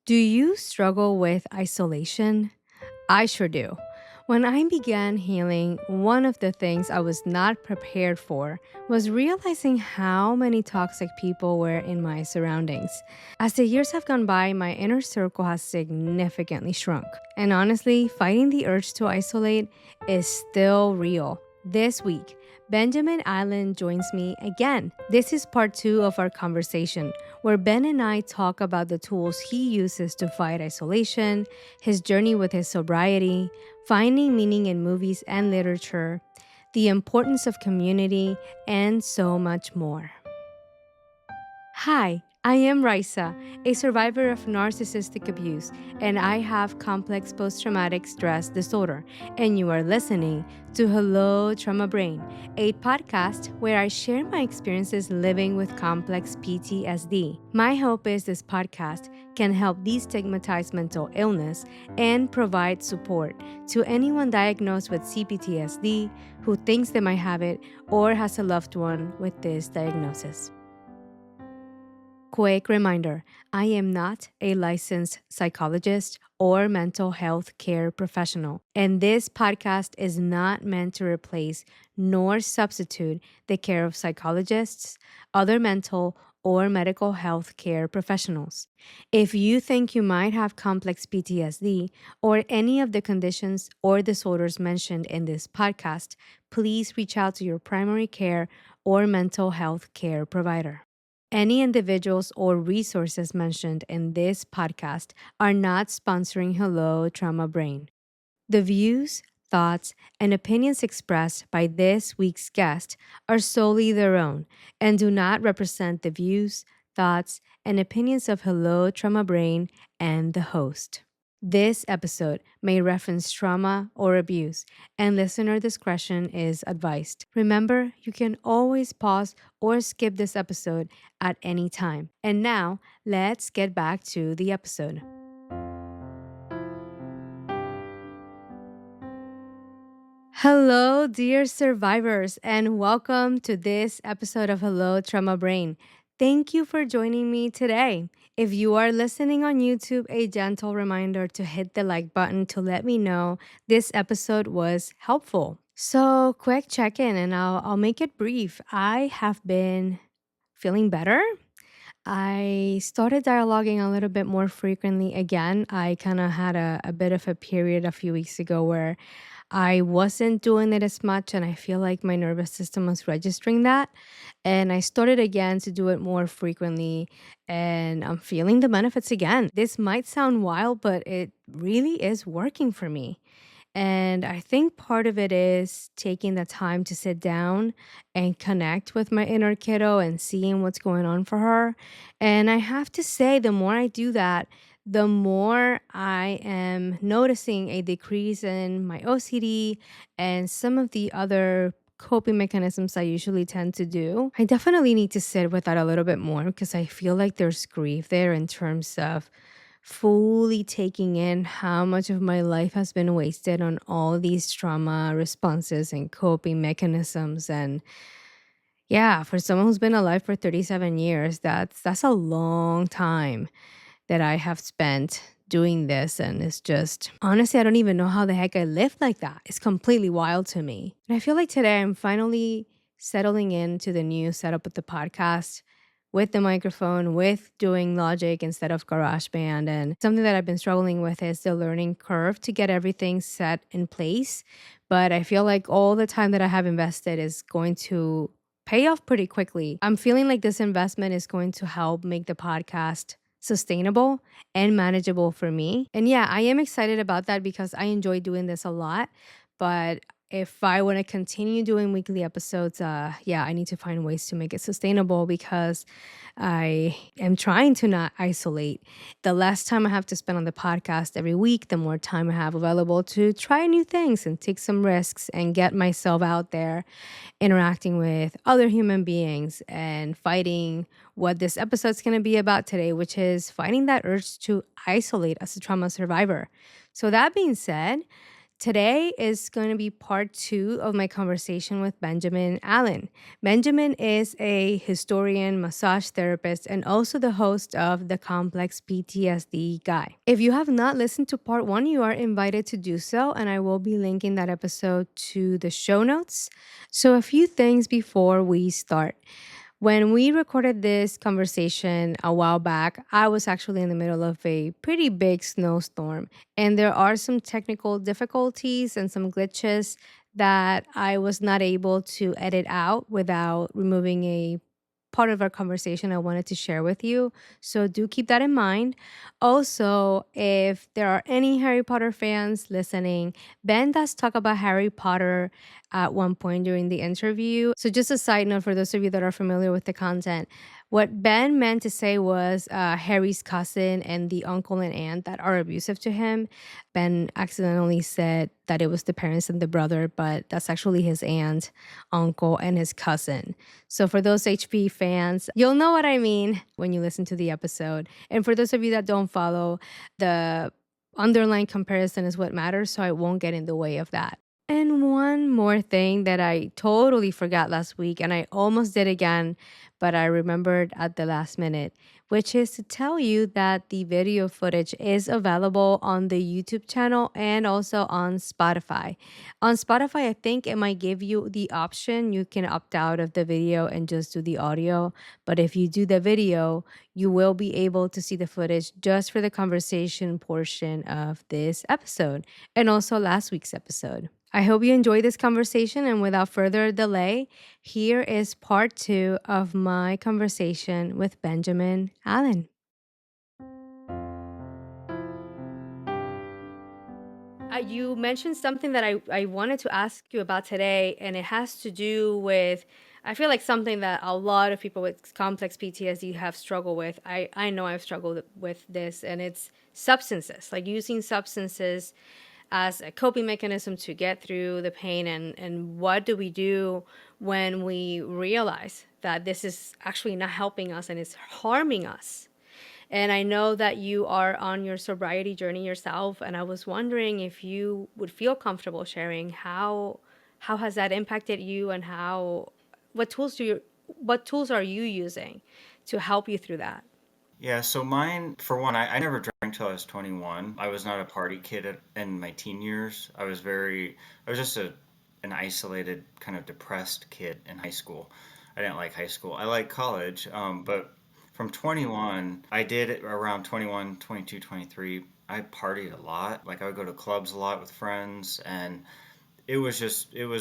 Do you struggle with isolation? I sure do. When I began healing, one of the things I was not prepared for was realizing how many toxic people were in my surroundings. As the years have gone by, my inner circle has significantly shrunk. And honestly, fighting the urge to isolate is still real. This week, Benjamin Island joins me again. This is part 2 of our conversation, where Ben and I talk about the tools he uses to fight isolation, his journey with his sobriety, finding meaning in movies and literature, the importance of community, and so much more. Hi, I am Raysa, a survivor of narcissistic abuse, and I have complex post-traumatic stress disorder, and you are listening to Hello Trauma Brain, a podcast where I share my experiences living with complex PTSD. My hope is this podcast can help destigmatize mental illness and provide support to anyone diagnosed with C-PTSD who thinks they might have it or has a loved one with this diagnosis. Quick reminder, I am not a licensed psychologist or mental health care professional, and this podcast is not meant to replace nor substitute the care of psychologists, other mental or medical health care professionals. If you think you might have complex PTSD or any of the conditions or disorders mentioned in this podcast, please reach out to your primary care or mental health care provider. Any individuals or resources mentioned in this podcast are not sponsoring Hello Trauma Brain. The views, thoughts, and opinions expressed by this week's guest are solely their own and do not represent the views, thoughts, and opinions of Hello Trauma Brain and the host. This episode may reference trauma or abuse, and listener discretion is advised. Remember, you can always pause or skip this episode at any time. And now, let's get back to the episode. Hello, dear survivors, and welcome to this episode of Hello Trauma Brain. Thank you for joining me today. If you are listening on YouTube, a gentle reminder to hit the like button to let me know this episode was helpful. So, quick check-in, and I'll make it brief. I have been feeling better. I started dialoguing a little bit more frequently again. I kind of had a bit of a period a few weeks ago where I wasn't doing it as much, and I feel like my nervous system was registering that. And I started again to do it more frequently, and I'm feeling the benefits again. This might sound wild, but it really is working for me. And I think part of it is taking the time to sit down and connect with my inner kiddo and seeing what's going on for her. And I have to say, the more I do that, the more I am noticing a decrease in my OCD and some of the other coping mechanisms I usually tend to do. I definitely need to sit with that a little bit more because I feel like there's grief there in terms of fully taking in how much of my life has been wasted on all these trauma responses and coping mechanisms. And yeah, for someone who's been alive for 37 years, that's a long time that I have spent doing this. And it's just, honestly, I don't even know how the heck I lived like that. It's completely wild to me. And I feel like today I'm finally settling into the new setup of the podcast with the microphone, with doing Logic instead of GarageBand. And something that I've been struggling with is the learning curve to get everything set in place. But I feel like all the time that I have invested is going to pay off pretty quickly. I'm feeling like this investment is going to help make the podcast sustainable and manageable for me. And yeah, I am excited about that because I enjoy doing this a lot. But if I want to continue doing weekly episodes, I need to find ways to make it sustainable because I am trying to not isolate. The less time I have to spend on the podcast every week, the more time I have available to try new things and take some risks and get myself out there interacting with other human beings and fighting what this episode's going to be about today, which is fighting that urge to isolate as a trauma survivor. So that being said, Today is going to be part two of my conversation with Benjamin Allen. Benjamin is a historian, massage therapist, and also the host of the Complex PTSD Guy. If you have not listened to part one, you are invited to do so, and I will be linking that episode to the show notes. So, a few things before we start. When we recorded this conversation a while back, I was actually in the middle of a pretty big snowstorm, and there are some technical difficulties and some glitches that I was not able to edit out without removing a part of our conversation I wanted to share with you. So do keep that in mind. Also, if there are any Harry Potter fans listening, Ben does talk about Harry Potter at one point during the interview. So just a side note for those of you that are familiar with the content, what Ben meant to say was Harry's cousin and the uncle and aunt that are abusive to him. Ben accidentally said that it was the parents and the brother, but that's actually his aunt, uncle, and his cousin. So for those HP fans, you'll know what I mean when you listen to the episode. And for those of you that don't follow, the underlying comparison is what matters, so I won't get in the way of that. And one more thing that I totally forgot last week, and I almost did again, but I remembered at the last minute, which is to tell you that the video footage is available on the YouTube channel and also on Spotify. On Spotify, I think it might give you the option you can opt out of the video and just do the audio. But if you do the video, you will be able to see the footage just for the conversation portion of this episode and also last week's episode. I hope you enjoyed this conversation, and without further delay, here is part two of my conversation with Benjamin Allen. You mentioned something that I wanted to ask you about today, and it has to do with, I feel like something that a lot of people with complex PTSD have struggled with. I know I've struggled with this, and it's substances, like using substances as a coping mechanism to get through the pain. And what do we do when we realize that this is actually not helping us and it's harming us? And I know that you are on your sobriety journey yourself, and I was wondering if you would feel comfortable sharing how has that impacted you, and how what tools are you using to help you through that? Yeah, so mine, for one, I never drank till I was 21. I was not a party kid in my teen years. I was just an isolated, kind of depressed kid in high school. I didn't like high school. I liked college, but from 21, I did it around 21, 22, 23. I partied a lot. Like I would go to clubs a lot with friends, and it was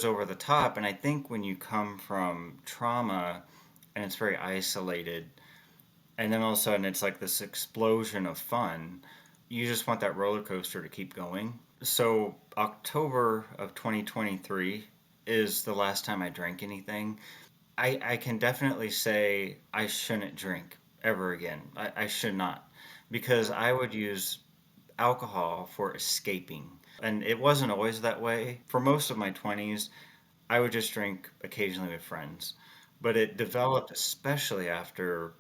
over the top. And I think when you come from trauma and it's very isolated, and then all of a sudden it's like this explosion of fun. You just want that roller coaster to keep going. So October of 2023 is the last time I drank anything. I can definitely say I shouldn't drink ever again. I should not, because I would use alcohol for escaping. And it wasn't always that way. For most of my 20s, I would just drink occasionally with friends. But it developed, especially after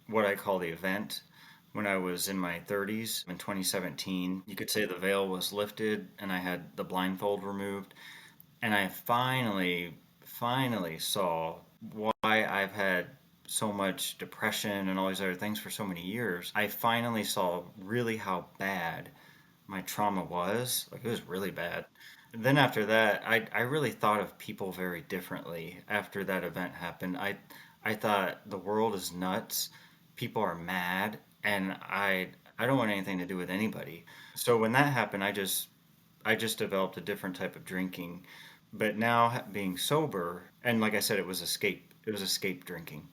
what I call the event, when I was in my 30s in 2017. You could say the veil was lifted and I had the blindfold removed. And I finally saw why I've had so much depression and all these other things for so many years. I finally saw really how bad my trauma was. Like, it was really bad. And then after that, I really thought of people very differently after that event happened. I thought the world is nuts. People are mad, and I don't want anything to do with anybody. So when that happened, I just developed a different type of drinking. But now being sober, and like I said, it was escape drinking.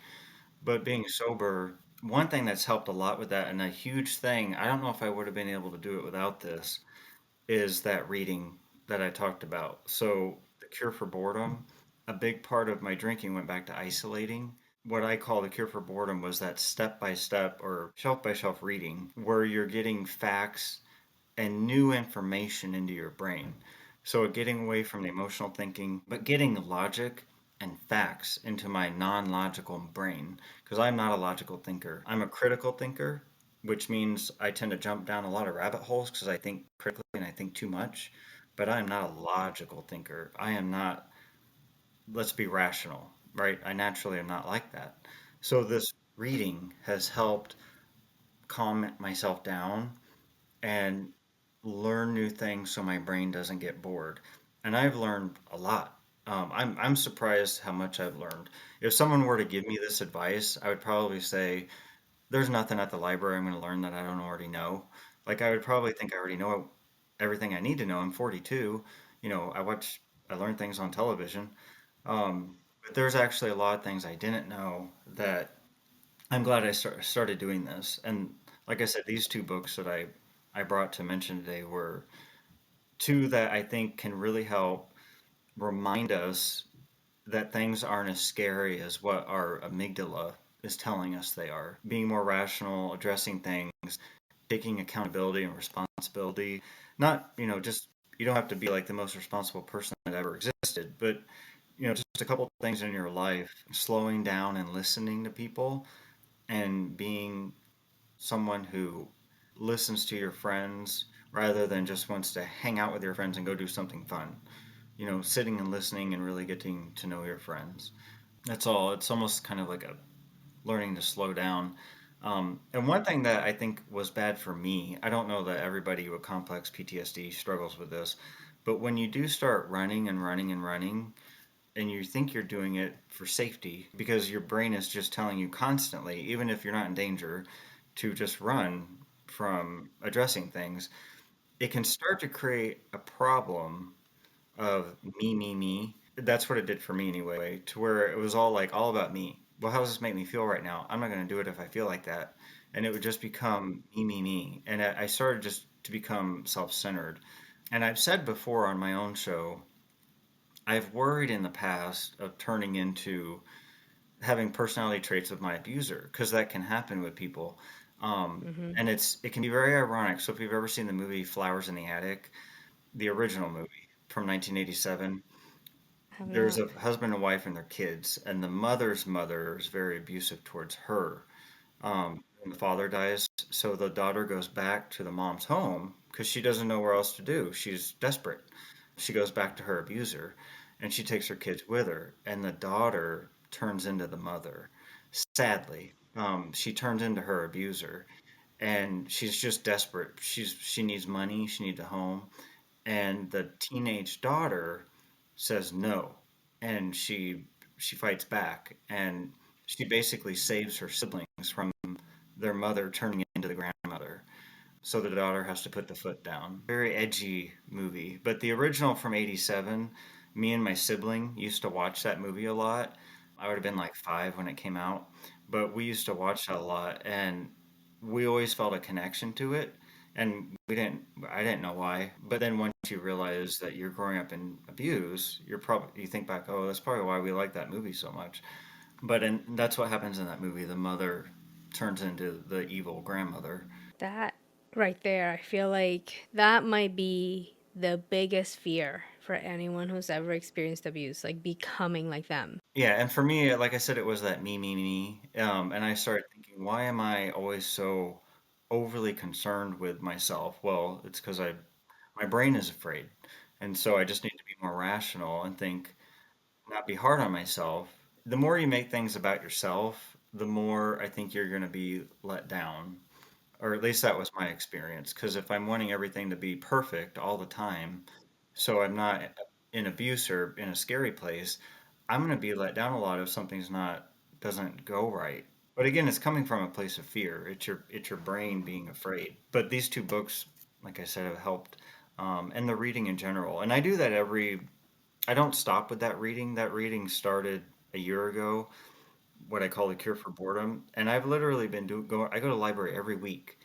But being sober, one thing that's helped a lot with that, and a huge thing, I don't know if I would have been able to do it without this, is that reading that I talked about. So, The Cure for Boredom, a big part of my drinking went back to isolating. What I call the cure for boredom was that step by step or shelf by shelf reading where you're getting facts and new information into your brain. So, getting away from the emotional thinking, but getting logic and facts into my non logical brain. Because I'm not a logical thinker, I'm a critical thinker, which means I tend to jump down a lot of rabbit holes because I think critically and I think too much. but I am not a logical thinker. I am not, let's be rational, right? I naturally am not like that. So this reading has helped calm myself down and learn new things so my brain doesn't get bored. And I've learned a lot. I'm surprised how much I've learned. If someone were to give me this advice, I would probably say, there's nothing at the library I'm going to learn that I don't already know. Like, I would probably think I already know everything I need to know. I'm 42. I learn things on television. But there's actually a lot of things I didn't know that I'm glad started doing this. And like I said, these two books that I brought to mention today were two that I think can really help remind us that things aren't as scary as what our amygdala is telling us they are. Being more rational, addressing things, taking accountability and responsibility. Not, just you don't have to be like the most responsible person that ever existed, but just a couple things in your life, slowing down and listening to people and being someone who listens to your friends rather than just wants to hang out with your friends and go do something fun. Sitting and listening and really getting to know your friends. That's all. It's almost kind of like a learning to slow down. And one thing that I think was bad for me, I don't know that everybody with complex PTSD struggles with this, but when you do start running and running and running, and you think you're doing it for safety because your brain is just telling you constantly, even if you're not in danger, to just run from addressing things, it can start to create a problem of me, me, me. That's what it did for me anyway, to where it was all about me. Well, how does this make me feel right now? I'm not going to do it if I feel like that. And it would just become me, me, me. And I started just to become self centered. And I've said before on my own show, I've worried in the past of turning into having personality traits of my abuser because that can happen with people. Mm-hmm. And it can be very ironic. So if you've ever seen the movie Flowers in the Attic, the original movie from 1987, Have there's not. a husband and wife and their kids, and the mother's mother is very abusive towards her. And the father dies, so the daughter goes back to the mom's home because she doesn't know where else to do. She's desperate. She goes back to her abuser, and she takes her kids with her. And the daughter turns into the mother. Sadly, she turns into her abuser, and she's just desperate. She needs money. She needs a home, and the teenage daughter says no, and she fights back, and she basically saves her siblings from their mother turning into the grandmother. So the daughter has to put the foot down. Very edgy movie, but the original from '87, me and my sibling used to watch that movie a lot. I would have been like 5 when it came out, but we used to watch that a lot, and we always felt a connection to it. And I didn't know why. But then once you realize that you're growing up in abuse, you think back, oh, that's probably why we like that movie so much. That's what happens in that movie. The mother turns into the evil grandmother. That right there, I feel like that might be the biggest fear for anyone who's ever experienced abuse, like becoming like them. Yeah, and for me, like I said, it was that me, me, me. And I started thinking, why am I always so overly concerned with myself? Well, it's because my brain is afraid. And so I just need to be more rational and think, not be hard on myself. The more you make things about yourself, the more I think you're going to be let down. Or at least that was my experience. Because if I'm wanting everything to be perfect all the time, so I'm not in abuse or in a scary place, I'm going to be let down a lot if something's not doesn't go right. But again, it's coming from a place of fear. It's your brain being afraid. But these two books, like I said, have helped, and the reading in general. And I do that I don't stop with that reading. That reading started a year ago, what I call the cure for boredom. And I've literally been I go to the library every week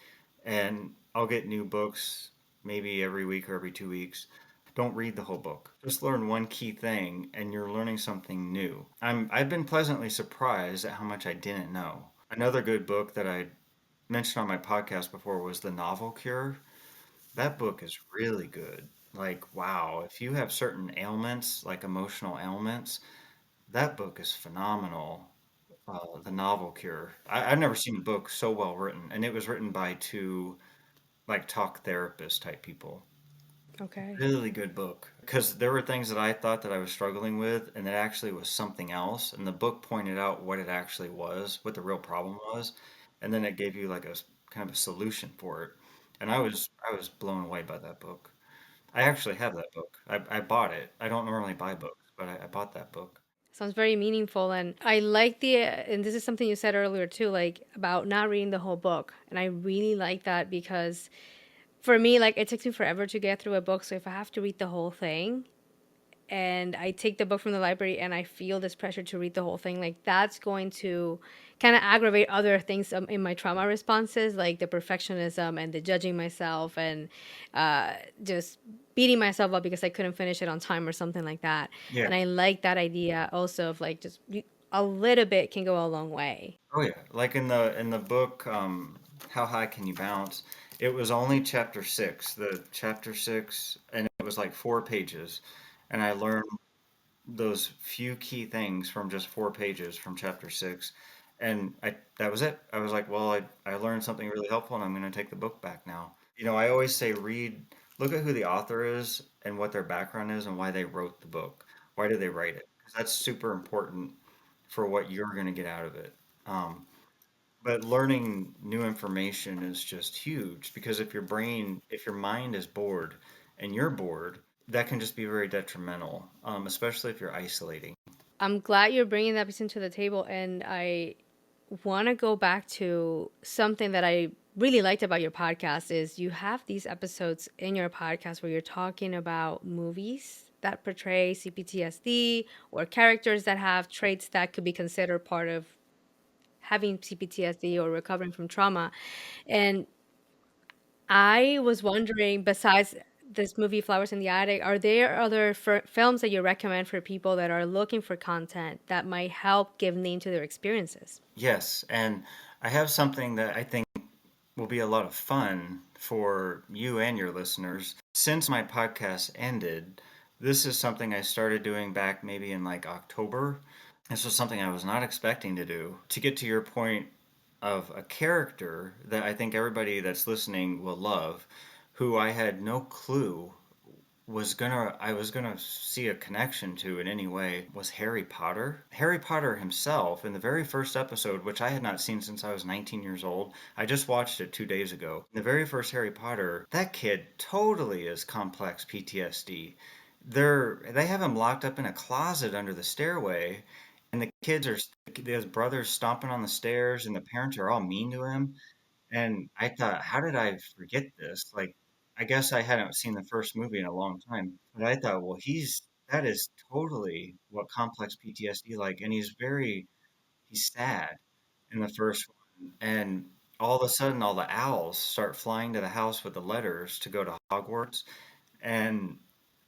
and I'll get new books maybe every week or every 2 weeks. Don't read the whole book. Just learn one key thing and you're learning something new. I've been pleasantly surprised at how much I didn't know. Another good book that I mentioned on my podcast before was The Novel Cure. That book is really good. Like, wow, if you have certain ailments, like emotional ailments, that book is phenomenal. The Novel Cure. I've never seen a book so well written, and it was written by two like talk therapist type people. Okay. Really good book. Because there were things that I thought that I was struggling with, and that actually was something else. And the book pointed out what it actually was, what the real problem was, and then it gave you like kind of a solution for it. And I was blown away by that book. I actually have that book. I bought it. I don't normally buy books, but I bought that book. Sounds very meaningful. And I like and this is something you said earlier too, like about not reading the whole book. And I really like that because for me, like it takes me forever to get through a book. So if I have to read the whole thing, and I take the book from the library and I feel this pressure to read the whole thing, like that's going to kind of aggravate other things in my trauma responses, like the perfectionism and the judging myself and just beating myself up because I couldn't finish it on time or something like that. Yeah. And I like that idea also of like just a little bit can go a long way. Oh yeah. Like in the book, How High Can You Bounce? It was only chapter six. The chapter six, and it was like 4 pages. And I learned those few key things from just 4 pages from chapter six. And that was it. I was like, well, I learned something really helpful and I'm going to take the book back now. I always say look at who the author is and what their background is and why they wrote the book. Why did they write it? Because that's super important for what you're going to get out of it. Um, but learning new information is just huge because if your mind is bored and you're bored, that can just be very detrimental, especially if you're isolating. I'm glad you're bringing that piece into the table, and I want to go back to something that I really liked about your podcast is you have these episodes in your podcast where you're talking about movies that portray CPTSD or characters that have traits that could be considered part of having CPTSD or recovering from trauma. And I was wondering, besides this movie Flowers in the Attic, are there other films that you recommend for people that are looking for content that might help give name to their experiences? Yes, and I have something that I think will be a lot of fun for you and your listeners. Since my podcast ended, this is something I started doing back maybe in like October. This was something I was not expecting to do. To get to your point of a character that I think everybody that's listening will love, who I had no clue I was gonna see a connection to in any way was Harry Potter. Harry Potter himself in the very first episode, which I had not seen since I was 19 years old. I just watched it 2 days ago. The very first Harry Potter, that kid totally is complex PTSD. They have him locked up in a closet under the stairway, and the kids are his brothers stomping on the stairs, and the parents are all mean to him. And I thought, how did I forget this? Like, I guess I hadn't seen the first movie in a long time, but I thought, well, that is totally what complex PTSD like, and he's sad in the first one, and all of a sudden, all the owls start flying to the house with the letters to go to Hogwarts, and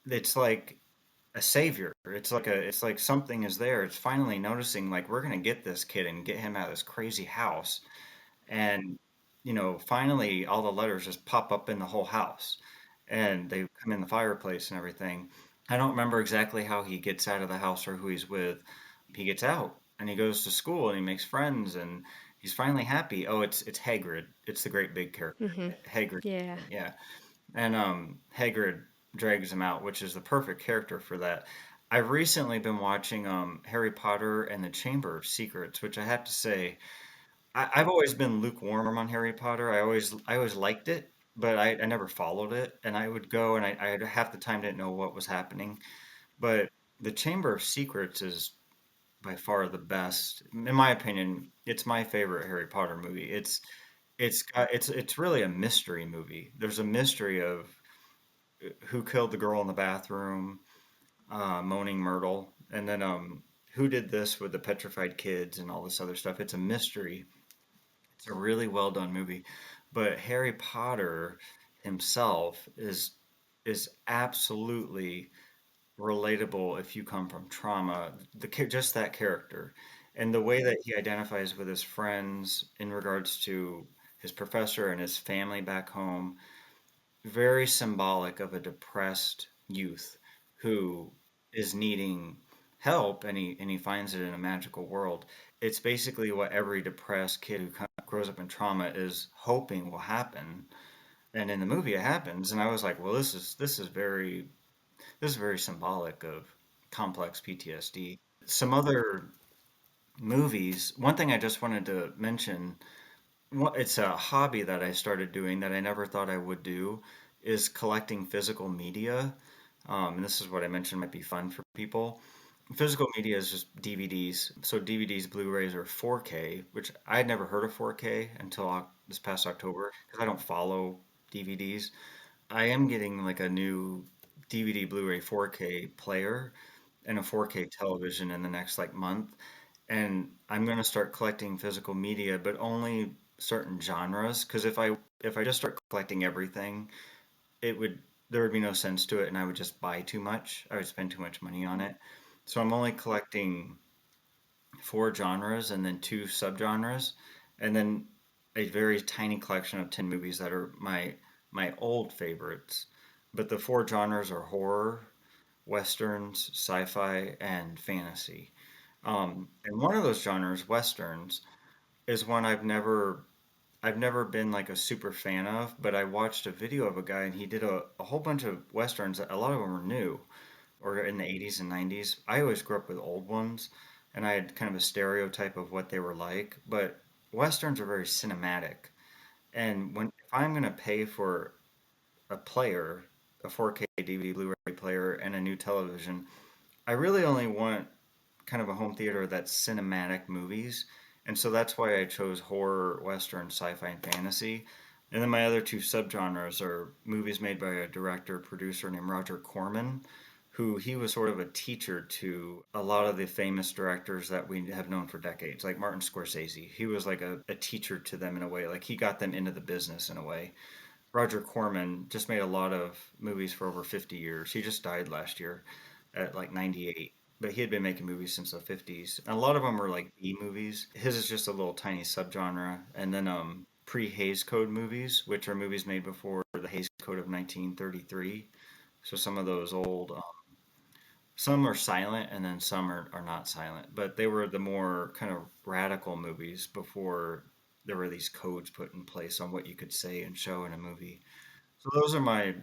it's like a savior. It's like something is there. It's finally noticing, like, we're gonna get this kid and get him out of this crazy house and finally all the letters just pop up in the whole house and they come in the fireplace and everything. I don't remember exactly how he gets out of the house or who he's with. He gets out and he goes to school and he makes friends and he's finally happy. Oh, it's Hagrid. It's the great big character. Hmm. Hagrid. Yeah. Yeah. And Hagrid drags him out, which is the perfect character for that. I've recently been watching Harry Potter and the Chamber of Secrets, which I have to say I've always been lukewarm on Harry Potter. I always liked it, but I never followed it. And I would go and I half the time didn't know what was happening. But the Chamber of Secrets is by far the best, in my opinion. It's my favorite Harry Potter movie. It's really a mystery movie. There's a mystery of who killed the girl in the bathroom, Moaning Myrtle, and then who did this with the petrified kids and all this other stuff. It's a mystery. It's a really well done movie. But Harry Potter himself is absolutely relatable if you come from trauma. Just that character and the way that he identifies with his friends in regards to his professor and his family back home, very symbolic of a depressed youth who is needing help and he finds it in a magical world. It's basically what every depressed kid who grows up in trauma is hoping will happen. And in the movie, it happens, and I was like, well, this is very symbolic of complex PTSD. Some other movies. One thing I just wanted to mention, it's a hobby that I started doing that I never thought I would do, is collecting physical media. And this is what I mentioned might be fun for people. Physical media is just DVDs. So DVDs, Blu-rays, or 4K, which I had never heard of 4K until this past October because I don't follow DVDs. I am getting like a new DVD, Blu-ray, 4K player and a 4K television in the next like month. And I'm going to start collecting physical media, but only certain genres. Because if I just start collecting everything, it would there would be no sense to it, and I would just buy too much. I would spend too much money on it. So I'm only collecting four genres and then two subgenres, and then a very tiny collection of 10 movies that are my old favorites. But the four genres are horror, westerns, sci-fi, and fantasy. And one of those genres, westerns, is one I've never been like a super fan of, but I watched a video of a guy and he did a whole bunch of westerns. A lot of them were new or in the 80s and 90s. I always grew up with old ones and I had kind of a stereotype of what they were like, but westerns are very cinematic. And if I'm going to pay for a player, a 4K DVD Blu-ray player and a new television, I really only want kind of a home theater that's cinematic movies. And so that's why I chose horror, western, sci-fi, and fantasy. And then my other two subgenres are movies made by a director, producer named Roger Corman, who he was sort of a teacher to a lot of the famous directors that we have known for decades, like Martin Scorsese. He was like a teacher to them in a way, like he got them into the business in a way. Roger Corman just made a lot of movies for over 50 years. He just died last year at like 98. But he had been making movies since the 50s. And a lot of them were like B movies. His is just a little tiny subgenre. And then pre-Hays Code movies, which are movies made before the Hays Code of 1933. So some of those old, some are silent and then some are not silent. But they were the more kind of radical movies before there were these codes put in place on what you could say and show in a movie. So those are my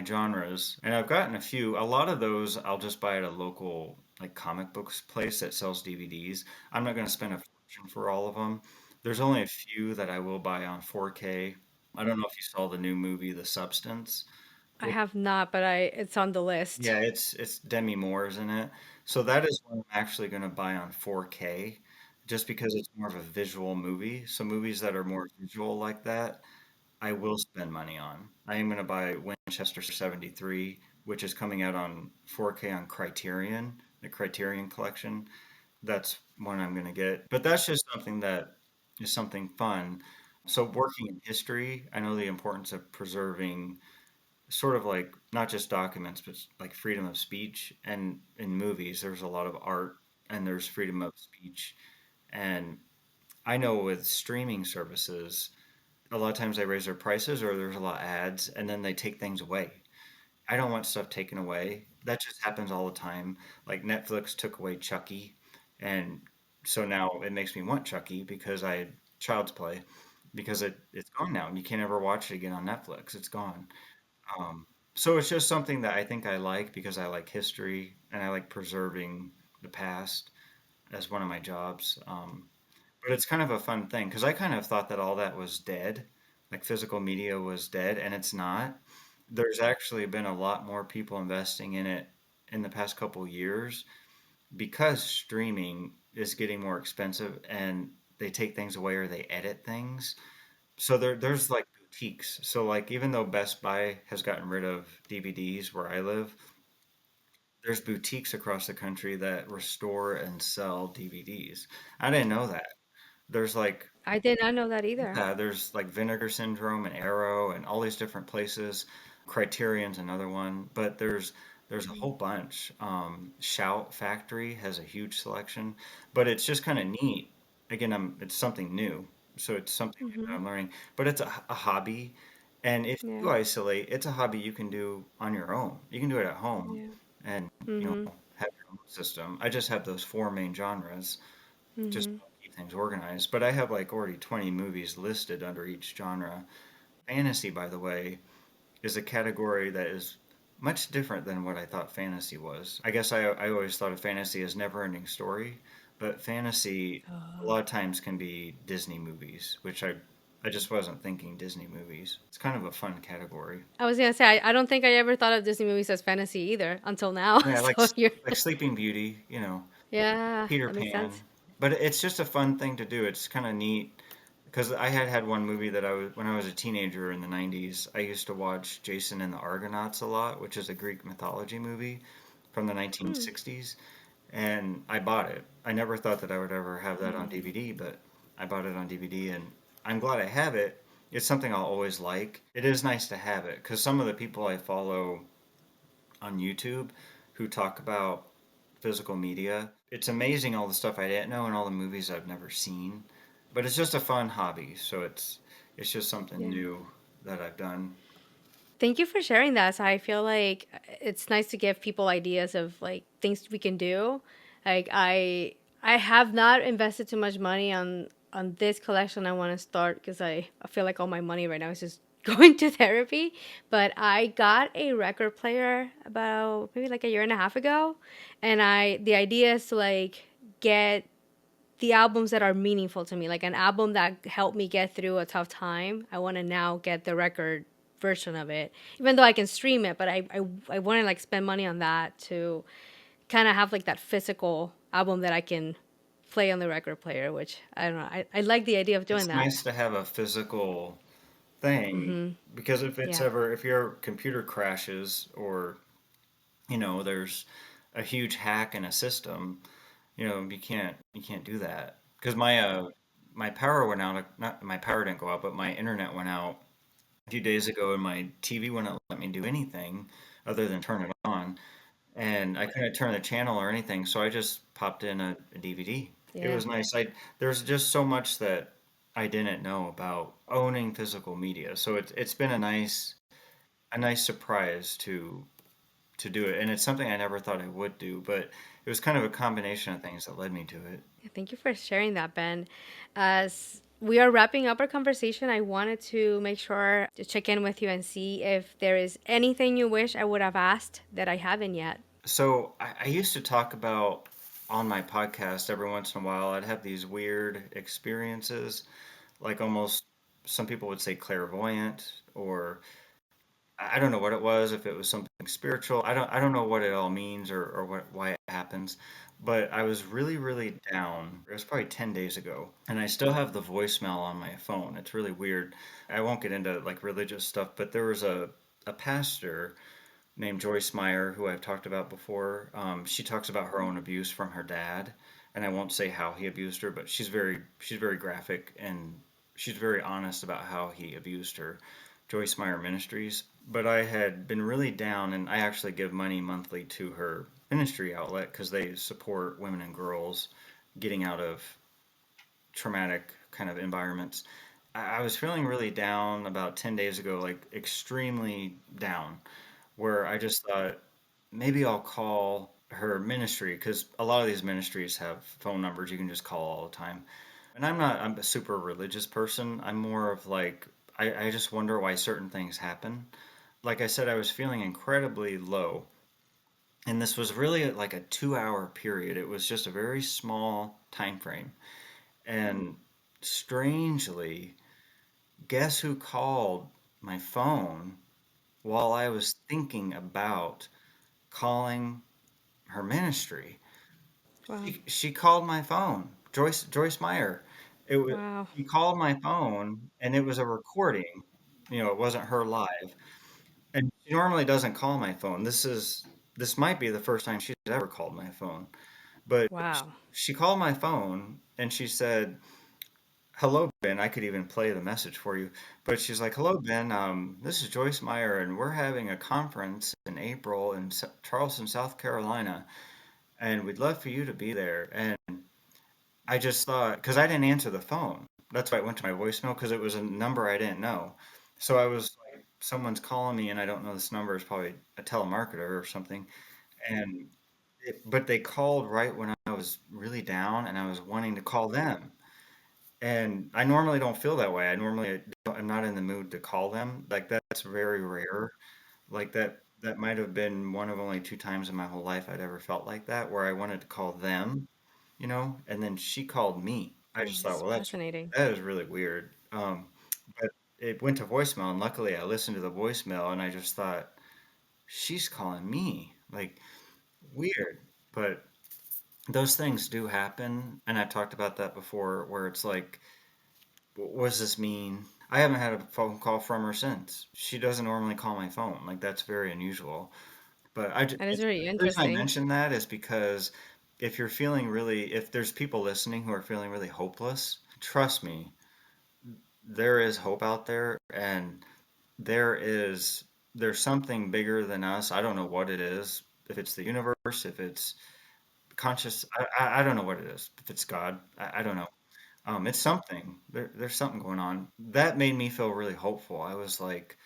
genres, and I've gotten a few. A lot of those I'll just buy at a local like comic books place that sells DVDs. I'm not going to spend a fortune for all of them. There's only a few that I will buy on 4K. I don't know if you saw the new movie, The Substance. I have not, but I it's on the list. Yeah, it's Demi Moore's in it. So that is one I'm actually going to buy on 4K just because it's more of a visual movie. So movies that are more visual like that, I will spend money on. I am going to buy Winchester 73, which is coming out on 4K on Criterion, the Criterion collection. That's one I'm going to get. But that's just something that is something fun. So, working in history, I know the importance of preserving sort of like not just documents, but like freedom of speech. And in movies, there's a lot of art and there's freedom of speech. And I know with streaming services, a lot of times they raise their prices or there's a lot of ads and then they take things away. I don't want stuff taken away. That just happens all the time. Like Netflix took away Chucky, and so now it makes me want Chucky because I had Child's Play because it's gone now. You can't ever watch it again on Netflix. It's gone. Um, so it's just something that I think I like because I like history and I like preserving the past as one of my jobs. But it's kind of a fun thing because I kind of thought that all that was dead, like physical media was dead, and it's not. There's actually been a lot more people investing in it in the past couple years because streaming is getting more expensive and they take things away or they edit things. So there's like boutiques. So like even though Best Buy has gotten rid of DVDs where I live, there's boutiques across the country that restore and sell DVDs. I didn't know that. There's like I did not know that either. Yeah, there's like Vinegar Syndrome and Arrow and all these different places. Criterion's another one, but there's a whole bunch. Shout Factory has a huge selection, but it's just kind of neat. Again, it's something new, so it's something new that Mm-hmm. I'm learning. But it's a hobby, and if Yeah. you isolate, it's a hobby you can do on your own. You can do it at home, Yeah. and you Mm-hmm. know have your own system. I just have those four main genres just Mm-hmm. to keep things organized. But I have like already 20 movies listed under each genre. fantasy, by the way, is a category that is much different than what I thought fantasy was. I guess I always thought of fantasy as never-ending story, but fantasy a Oh. lot of times can be Disney movies, which I just wasn't thinking Disney movies. It's kind of a fun category. I was gonna say I don't think I ever thought of Disney movies as fantasy either until now. Yeah, So you're like Sleeping Beauty, yeah, Peter that makes Pan. sense. But it's just a fun thing to do. It's kind of neat because I had one movie that I was when I was a teenager in the 90s. I used to watch Jason and the Argonauts a lot, which is a Greek mythology movie from the Hmm. 1960s, and I bought it. I never thought that I would ever have that on DVD, but I bought it on DVD, and I'm glad I have it. It's something I'll always like. It is nice to have it because some of the people I follow on YouTube who talk about physical media. It's amazing all the stuff I didn't know and all the movies I've never seen. But it's just a fun hobby, so it's just something Yeah. new that I've done. Thank you for sharing that. So I feel like it's nice to give people ideas of like things we can do. Like I have not invested too much money on this collection I want to start because I feel like all my money right now is just going to therapy. But I got a record player about maybe like a year and a half ago, and I the idea is to like get the albums that are meaningful to me, like an album that helped me get through a tough time. I want to now get the record version of it, even though I can stream it. But I want to like spend money on that to kind of have like that physical album that I can play on the record player. Which I don't know. I like the idea of doing It's that. nice to have a physical thing because Yeah. if your computer crashes or there's a huge hack in a system, you can't do that because my power went out. Not my power didn't go out, but my internet went out a few days ago, and my TV wouldn't let me do anything other than turn it on, and I couldn't turn the channel or anything, so I just popped in a DVD. It Yeah. was nice. There's just so much that I didn't know about owning physical media, so it's been a nice surprise to do it, and it's something I never thought I would do, but it was kind of a combination of things that led me to it. Thank you for sharing that, Ben. As we are wrapping up our conversation, I wanted to make sure to check in with you and see if there is anything you wish I would have asked that I haven't yet. So I used to talk about on my podcast every once in a while. I'd have these weird experiences, like almost some people would say clairvoyant, or I don't know what it was, if it was something spiritual. I don't know what it all means or why it happens. But I was really, really down. It was probably 10 days ago, and I still have the voicemail on my phone. It's really weird. I won't get into like religious stuff, but there was a pastor named Joyce Meyer, who I've talked about before. She talks about her own abuse from her dad, and I won't say how he abused her, but she's very graphic and she's very honest about how he abused her. Joyce Meyer Ministries. But I had been really down, and I actually give money monthly to her ministry outlet because they support women and girls getting out of traumatic kind of environments. I was feeling really down about 10 days ago, like extremely down, where I just thought maybe I'll call her ministry because a lot of these ministries have phone numbers you can just call all the time. And I'm a super religious person. I'm more of like, I just wonder why certain things happen. Like I said, I was feeling incredibly low. And this was really like a 2 hour period. It was just a very small time frame. And strangely, guess who called my phone while I was thinking about calling her ministry? Wow. She called my phone, Joyce Meyer. It was Wow. She called my phone, and it was a recording. It wasn't her live. And she normally doesn't call my phone. This might be the first time she's ever called my phone. But Wow. she called my phone and she said, "Hello, Ben." I could even play the message for you. But she's like, "Hello, Ben. This is Joyce Meyer, and we're having a conference in April in Charleston, South Carolina, and we'd love for you to be there." And I just thought, because I didn't answer the phone. That's why I went to my voicemail because it was a number I didn't know. So I was like, someone's calling me and I don't know this number is probably a telemarketer or something. And but they called right when I was really down and I was wanting to call them. And I normally don't feel that way. I'm not in the mood to call them. Like that's very rare. Like that might have been one of only two times in my whole life I'd ever felt like that, where I wanted to call them, and then she called me. I Oh, just thought, that's well, fascinating. that is really weird. But it went to voicemail, and luckily I listened to the voicemail, and I just thought, she's calling me. Like, weird. But those things do happen, and I've talked about that before, where it's like, what does this mean? I haven't had a phone call from her since. She doesn't normally call my phone. Like, that's very unusual. But That is very the reason I interesting. mention that is because if there's people listening who are feeling really hopeless, trust me, there is hope out there, and there is there's something bigger than us. I don't know what it is. If it's the universe, if it's conscious, I don't know what it is. If it's God, I don't know. It's something. There's something going on. That made me feel really hopeful. I was like,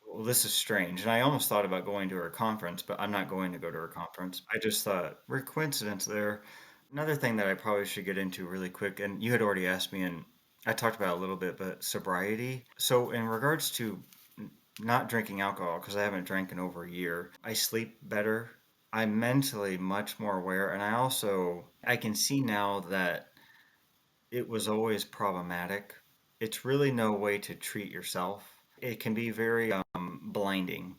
well, this is strange. And I almost thought about going to her conference, but I'm not going to go to her conference. I just thought, weird coincidence there. Another thing that I probably should get into really quick, and you had already asked me, and I talked about it a little bit, but sobriety. So, in regards to not drinking alcohol, because I haven't drank in over a year, I sleep better. I'm mentally much more aware, and I can see now that it was always problematic. It's really no way to treat yourself. It can be very blinding.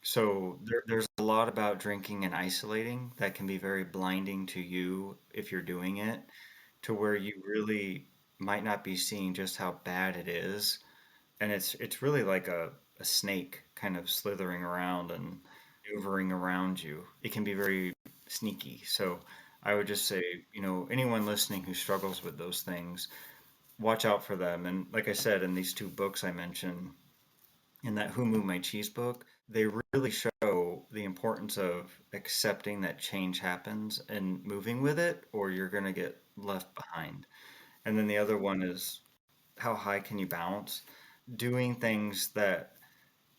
So there's a lot about drinking and isolating that can be very blinding to you if you're doing it, to where you really might not be seeing just how bad it is. And it's really like a snake kind of slithering around and maneuvering around you. It can be very sneaky. So I would just say, anyone listening who struggles with those things, watch out for them. And like I said, in these two books I mentioned, in that Who Moved My Cheese book, they really show the importance of accepting that change happens and moving with it, or you're going to get left behind. And then the other one is how high can you bounce? Doing things that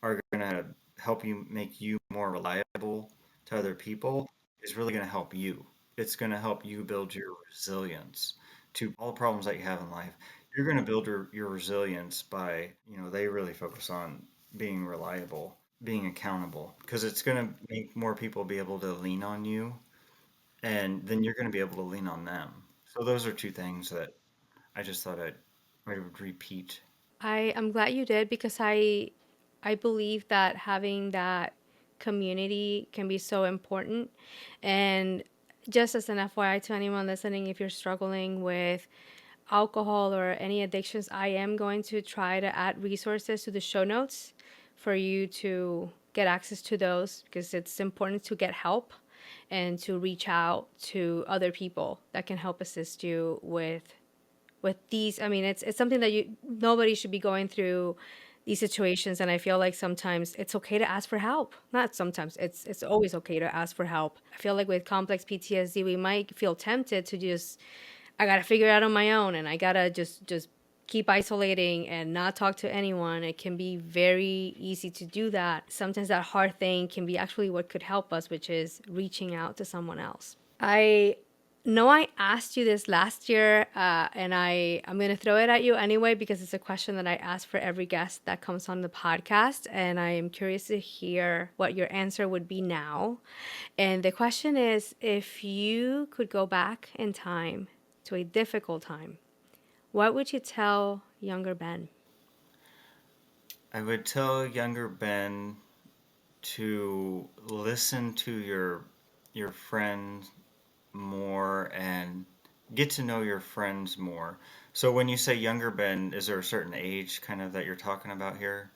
are going to help you make you more reliable to other people is really going to help you. It's going to help you build your resilience to all the problems that you have in life. You're going to build your resilience by, they really focus on being reliable, being accountable, because it's going to make more people be able to lean on you, and then you're going to be able to lean on them. So those are two things that I just thought I would repeat. I'm glad you did because I believe that having that community can be so important. And just as an FYI to anyone listening, if you're struggling with alcohol or any addictions, I am going to try to add resources to the show notes for you to get access to those because it's important to get help and to reach out to other people that can help assist you with these. I mean, it's something that you nobody should be going through these situations, and I feel like sometimes it's okay to ask for help. Not sometimes, it's always okay to ask for help. I feel like with complex PTSD we might feel tempted to just, I got to figure it out on my own, and I got to just keep isolating and not talk to anyone. It can be very easy to do that. Sometimes that hard thing can be actually what could help us, which is reaching out to someone else. I know I asked you this last year, and I'm going to throw it at you anyway because it's a question that I ask for every guest that comes on the podcast, and I am curious to hear what your answer would be now. And the question is, if you could go back in time to a difficult time, what would you tell younger Ben? I would tell younger Ben to listen to your friends more and get to know your friends more. So when you say younger Ben, is there a certain age kind of that you're talking about here?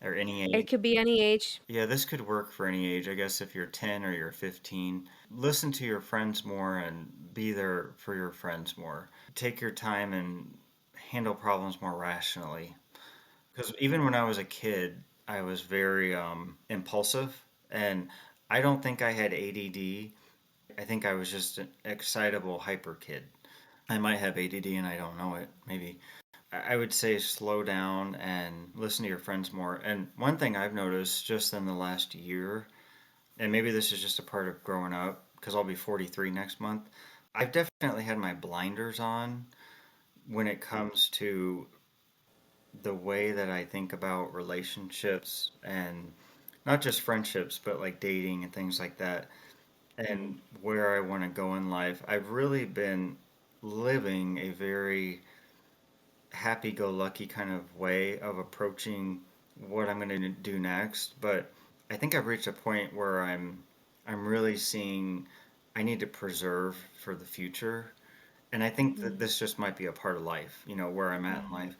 Or any It age? could be any age. Yeah, this could work for any age. I guess if you're 10 or you're 15, listen to your friends more and be there for your friends more. Take your time and handle problems more rationally. Because even when I was a kid, I was very impulsive, and I don't think I had ADD. I think I was just an excitable hyper kid. I might have ADD and I don't know it, maybe. I would say slow down and listen to your friends more. And one thing I've noticed just in the last year, and maybe this is just a part of growing up, because I'll be 43 next month, I've definitely had my blinders on when it comes to the way that I think about relationships and not just friendships, but like dating and things like that, Mhm. and where I want to go in life, I've really been living a very happy-go-lucky kind of way of approaching what I'm going to do next. But I think I've reached a point where I'm really seeing I need to preserve for the future. And I think that Mhm. this just might be a part of life, where I'm at in Mhm. life.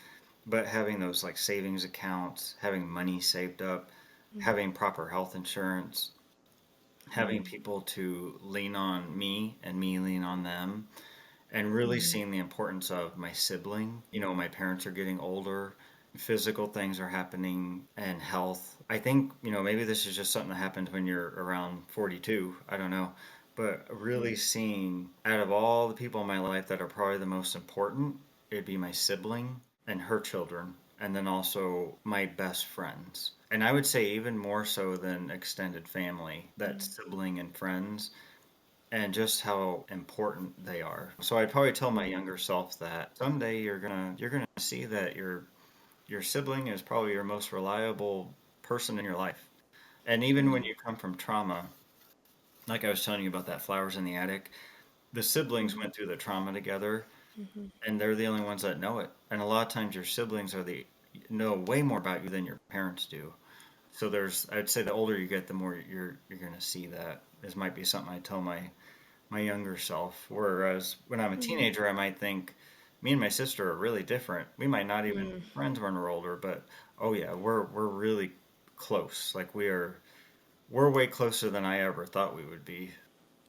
But having those like savings accounts, having money saved up, Mhm. having proper health insurance, having Mhm. people to lean on me and me lean on them, and really Mhm. seeing the importance of my sibling. My parents are getting older, physical things are happening, and health. I think, maybe this is just something that happens when you're around 42. I don't know. But really Mhm. seeing out of all the people in my life that are probably the most important, it'd be my sibling and her children, and then also my best friends. And I would say even more so than extended family, that Mhm. sibling and friends and just how important they are. So I'd probably tell my younger self that someday you're gonna see that your sibling is probably your most reliable person in your life. And even when Mhm. you come from trauma, like I was telling you about that flowers in the attic, the siblings Mhm. went through the trauma together Mhm. and they're the only ones that know it. And a lot of times your siblings are the know way more about you than your parents do. So I'd say the older you get, the more you're gonna see that. This might be something I tell my younger self. Whereas when I'm a Mhm. teenager, I might think me and my sister are really different. We might not even Mhm. be friends when we're older, but oh yeah, we're really close. Like we're way closer than I ever thought we would be.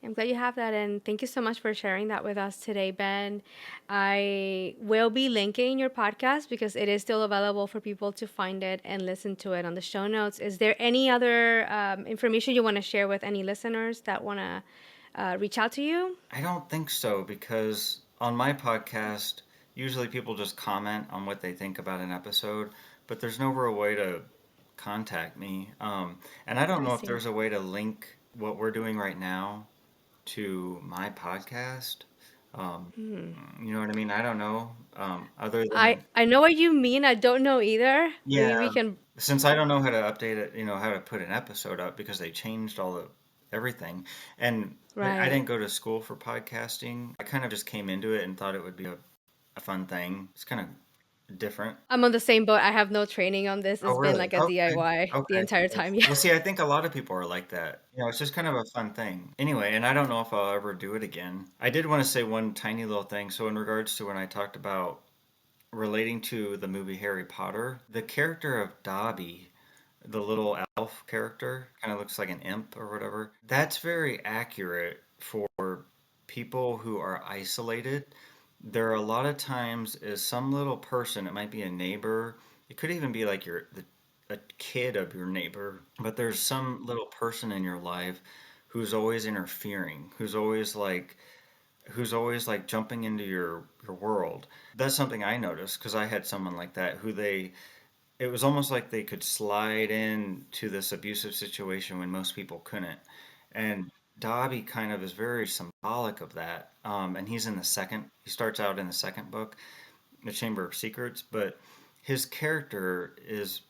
I'm glad you have that, and thank you so much for sharing that with us today, Ben. I will be linking your podcast because it is still available for people to find it and listen to it on the show notes. Is there any other information you want to share with any listeners that want to reach out to you? I don't think so because on my podcast, usually people just comment on what they think about an episode, but there's no real way to contact me. And I don't I know if see. there's a way to link what we're doing right now to my podcast. Um, Hmm. you know what I mean? I don't know. Other I than, I know what you mean. I don't know either. Maybe we yeah, can. since I don't know how to update it, how to put an episode up because they changed all the everything. And I Right. didn't go to school for podcasting. I kind of just came into it and thought it would be a fun thing. It's kind of different. I'm on the same boat. I have no training on this. Oh, It's been really? like a Okay. DIY the Okay. entire time. Yeah. Well, see, I think a lot of people are like that. It's just kind of a fun thing. Anyway, and I don't know if I'll ever do it again. I did want to say one tiny little thing. So, in regards to when I talked about relating to the movie Harry Potter, the character of Dobby, the little elf character, kind of looks like an imp or whatever. That's very accurate for people who are isolated. There are a lot of times is some little person, it might be a neighbor, it could even be like a kid of your neighbor, but there's some little person in your life who's always interfering, who's always like jumping into your world. That's something I noticed because I had someone like that who it was almost like they could slide into this abusive situation when most people couldn't. And Dobby kind of is very symbolic of that. And he starts out in the second book, The Chamber of Secrets, but his character is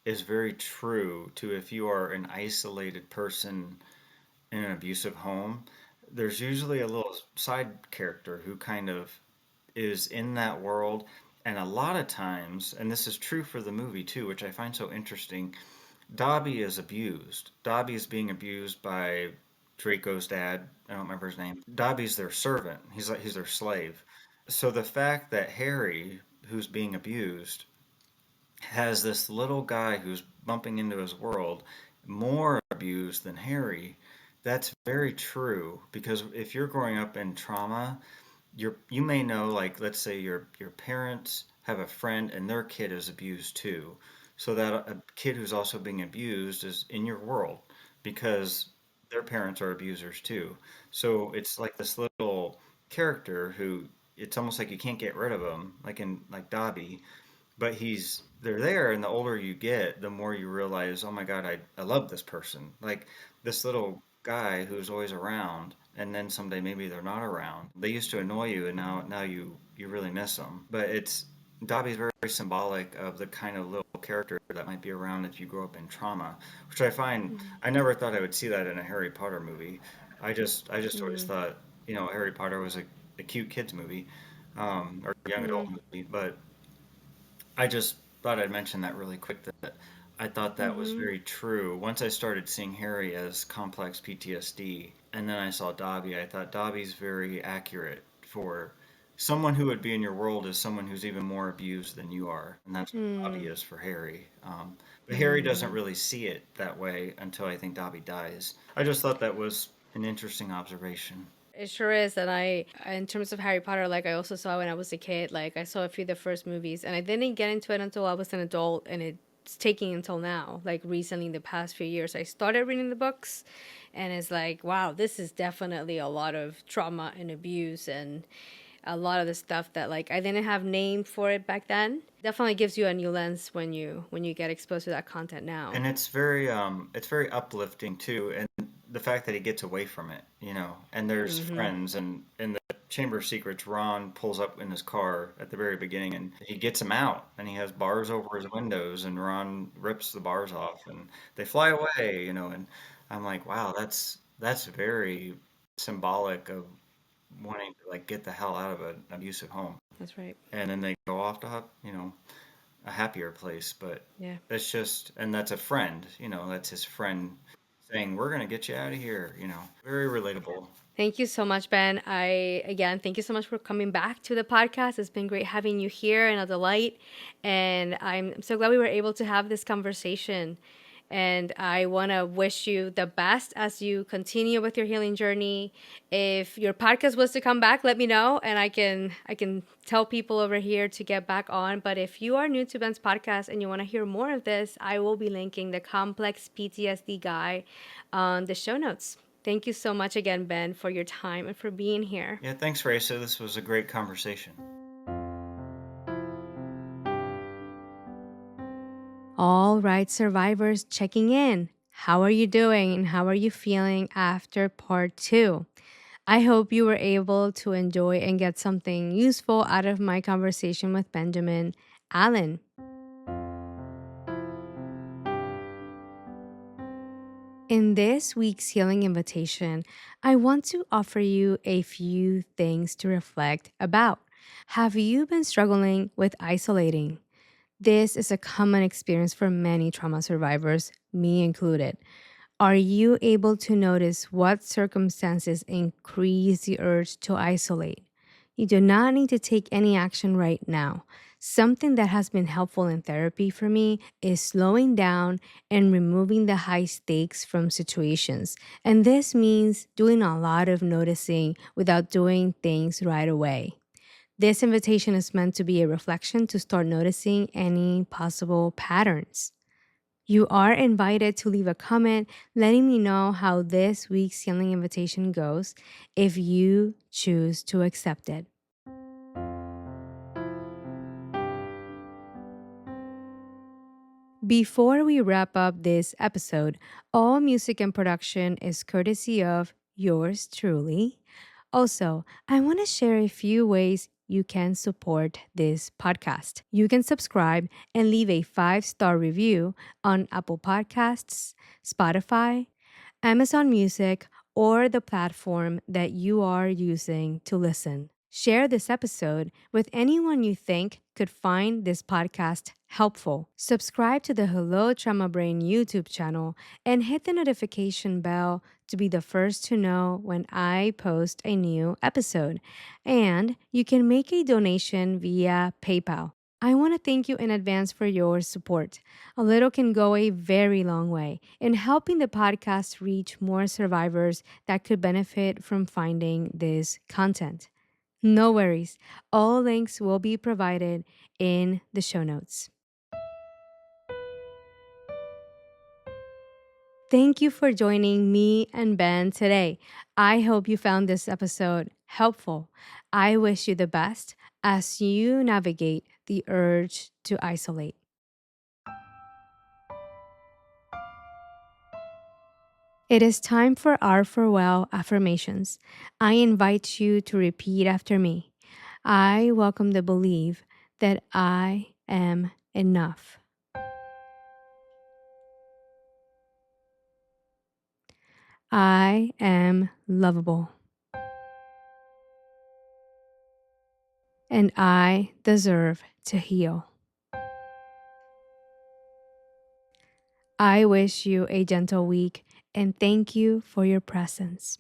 very true to if you are an isolated person in an abusive home. There's usually a little side character who kind of is in that world. And a lot of times, and this is true for the movie too, which I find so interesting, Dobby is abused. Dobby is being abused by Draco's dad. I don't remember his name. Dobby's their servant. He's their slave. So the fact that Harry, who's being abused, has this little guy who's bumping into his world more abused than Harry, that's very true because if you're growing up in trauma, you may know, like, let's say your parents have a friend and their kid is abused too, so that a kid who's also being abused is in your world because their parents are abusers too. So it's like this little character who it's almost like you can't get rid of him, like Dobby, but they're there, and the older you get, the more you realize, oh my God, I love this person. Like this little guy who's always around, and then someday maybe they're not around. They used to annoy you, and now you you really miss them. But it's Dobby's very symbolic of the kind of little character that might be around if you grow up in trauma, which I find I never thought I would see that in a Harry Potter movie. I just always Mm-hmm. thought, Harry Potter was a cute kids movie, or young adult movie. But I just thought I'd mention that really quick, that I thought that was Mm-hmm. very true. Once I started seeing Harry as complex PTSD, and then I saw Dobby, I thought Dobby's very accurate for someone who would be in your world as someone who's even more abused than you are. And that's what Dobby is for Harry. But Harry doesn't Mm-hmm. really see it that way until I think Dobby dies. I just thought that was an interesting observation. It sure is. And in terms of Harry Potter, like I also saw when I was a kid, like I saw a few of the first movies and I didn't get into it until I was an adult. And it's taking until now, like recently in the past few years, I started reading the books and it's like, wow, this is definitely a lot of trauma and abuse and a lot of the stuff that like I didn't have name for it back then. Definitely gives you a new lens when you get exposed to that content now. And it's very uplifting too, and the fact that he gets away from it, and there's Mm-hmm. friends, and in the Chamber of Secrets, Ron pulls up in his car at the very beginning and he gets him out, and he has bars over his windows, and Ron rips the bars off and they fly away, and I'm like, wow, that's very symbolic of wanting to like get the hell out of an abusive home. That's right. And then they go off to, a happier place. But Yeah. and that's a friend, that's his friend saying, we're going to get you out of here, very relatable. Thank you so much, Ben. Again, thank you so much for coming back to the podcast. It's been great having you here and a delight. And I'm so glad we were able to have this conversation. And I want to wish you the best as you continue with your healing journey. If your podcast was to come back, let me know and I can tell people over here to get back on. But if you are new to Ben's podcast and you want to hear more of this, I will be linking the Complex PTSD Guy on the show notes. Thank you so much again, Ben, for your time and for being here. Yeah, thanks, Raysa. This was a great conversation. All right, survivors checking in. How are you doing and how are you feeling after part two? I hope you were able to enjoy and get something useful out of my conversation with Benjamin Allen. In this week's healing invitation, I want to offer you a few things to reflect about. Have you been struggling with isolating? This is a common experience for many trauma survivors, me included. Are you able to notice what circumstances increase the urge to isolate? You do not need to take any action right now. Something that has been helpful in therapy for me is slowing down and removing the high stakes from situations. And this means doing a lot of noticing without doing things right away. This invitation is meant to be a reflection to start noticing any possible patterns. You are invited to leave a comment letting me know how this week's healing invitation goes if you choose to accept it. Before we wrap up this episode, all music and production is courtesy of yours truly. Also, I want to share a few ways you can support this podcast. You can subscribe and leave a 5-star review on Apple Podcasts, Spotify, Amazon Music, or the platform that you are using to listen. Share this episode with anyone you think could find this podcast helpful. Subscribe to the Hello Trauma Brain YouTube channel and hit the notification bell to be the first to know when I post a new episode. And you can make a donation via PayPal. I want to thank you in advance for your support. A little can go a very long way in helping the podcast reach more survivors that could benefit from finding this content. No worries, all links will be provided in the show notes. Thank you for joining me and Ben today. I hope you found this episode helpful. I wish you the best as you navigate the urge to isolate. It is time for our farewell affirmations. I invite you to repeat after me. I welcome the belief that I am enough. I am lovable. And I deserve to heal. I wish you a gentle week and thank you for your presence.